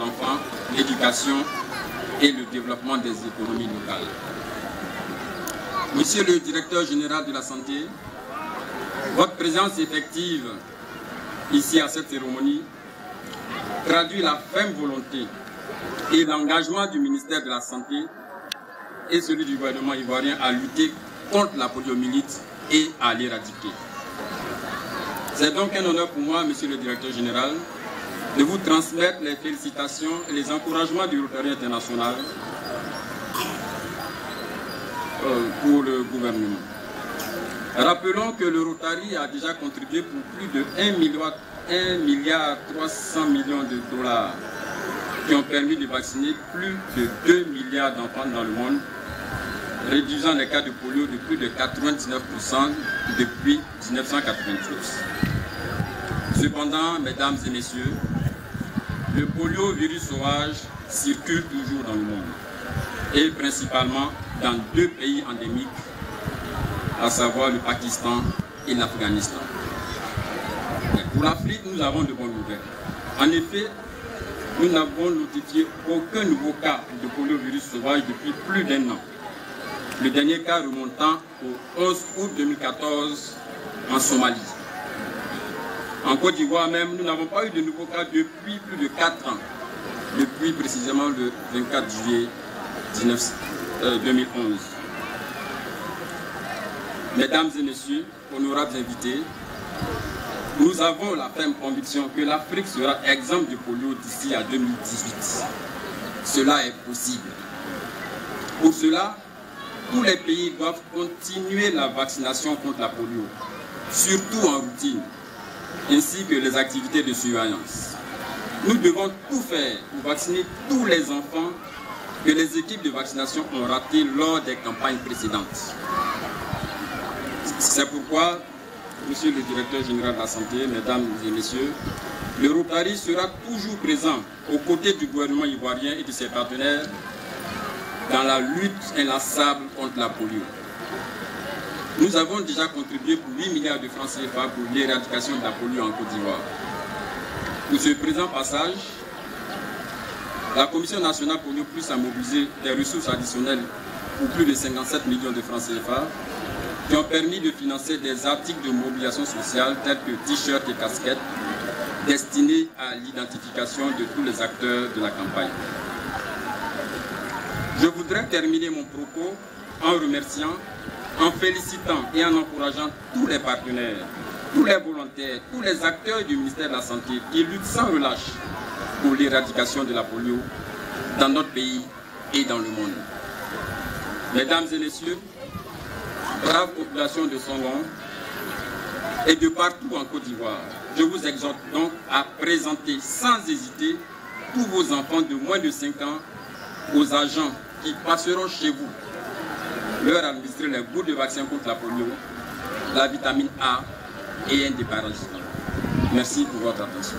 l'enfant, l'éducation et le développement des économies locales. Monsieur le directeur général de la santé, votre présence effective ici à cette cérémonie traduit la ferme volonté et l'engagement du ministère de la Santé et celui du gouvernement ivoirien à lutter contre la poliomyélite et à l'éradiquer. C'est donc un honneur pour moi, monsieur le directeur général, de vous transmettre les félicitations et les encouragements du Rotary International pour le gouvernement. Rappelons que le Rotary a déjà contribué pour plus de 1,3 milliard de dollars qui ont permis de vacciner plus de 2 milliards d'enfants dans le monde, réduisant les cas de polio de plus de 99% depuis 1992. Cependant, mesdames et messieurs, le poliovirus sauvage circule toujours dans le monde, et principalement dans 2 pays endémiques, à savoir le Pakistan et l'Afghanistan. Pour l'Afrique, nous avons de bonnes nouvelles. En effet, nous n'avons notifié aucun nouveau cas de poliovirus sauvage depuis plus d'1 an. Le dernier cas remontant au 11 août 2014 en Somalie. En Côte d'Ivoire même, nous n'avons pas eu de nouveaux cas depuis plus de 4 ans, depuis précisément le 24 juillet 2011. Mesdames et messieurs, honorables invités, nous avons la ferme conviction que l'Afrique sera exempte du polio d'ici à 2018. Cela est possible. Pour cela, tous les pays doivent continuer la vaccination contre la polio, surtout en routine, ainsi que les activités de surveillance. Nous devons tout faire pour vacciner tous les enfants que les équipes de vaccination ont ratés lors des campagnes précédentes. C'est pourquoi, monsieur le directeur général de la santé, mesdames et messieurs, le Rotary sera toujours présent aux côtés du gouvernement ivoirien et de ses partenaires dans la lutte inlassable contre la polio. Nous avons déjà contribué pour 8 milliards de francs CFA pour l'éradication de la polio en Côte d'Ivoire. Pour ce présent passage, la Commission nationale Polio Plus a mobilisé des ressources additionnelles pour plus de 57 millions de francs CFA qui ont permis de financer des articles de mobilisation sociale tels que t-shirts et casquettes destinés à l'identification de tous les acteurs de la campagne. Je voudrais terminer mon propos en remerciant, en félicitant et en encourageant tous les partenaires, tous les volontaires, tous les acteurs du ministère de la Santé qui luttent sans relâche pour l'éradication de la polio dans notre pays et dans le monde. Mesdames et messieurs, brave population de Songon et de partout en Côte d'Ivoire, je vous exhorte donc à présenter sans hésiter tous vos enfants de moins de 5 ans aux agents qui passeront chez vous leur administrer les gouttes de vaccin contre la polio, la vitamine A et un déparasitant. Merci pour votre attention.